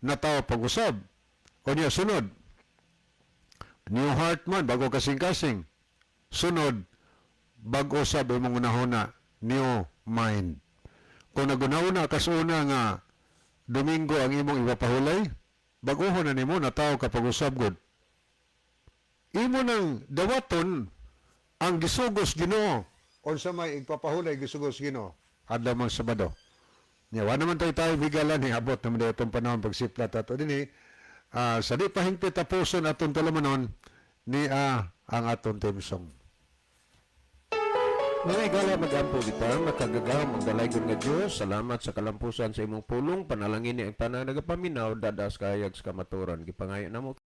nataw pag-usab. O niya sunod, new heart man, bago kasing-kasing. Sunod, bago usab imong unahuna, new mind. Kung nagunahuna kasuna nga Domingo ang imong ipapahulay, baguhon na nimo nataw ka pag-usab gud. Imo nang dawaton ang gisugos Ginoo unsa may igpapahulay gusugos Ginoo adlaw mang Sabado. Nya wa naman tayo bigalan ni abot naman itong panahon pagsiplat ato dinhi. Sa di pa hingpit tapuson aton tulumanon ni ang aton theme song. Mga igala magampo kita, makagagam ang dalaygon nga Diyos. Salamat sa kalampusan sa imong pulong. Panalangin ni ang tanan nagapaminaw, dadas kayag sa kamaturan. Gipangayo na mo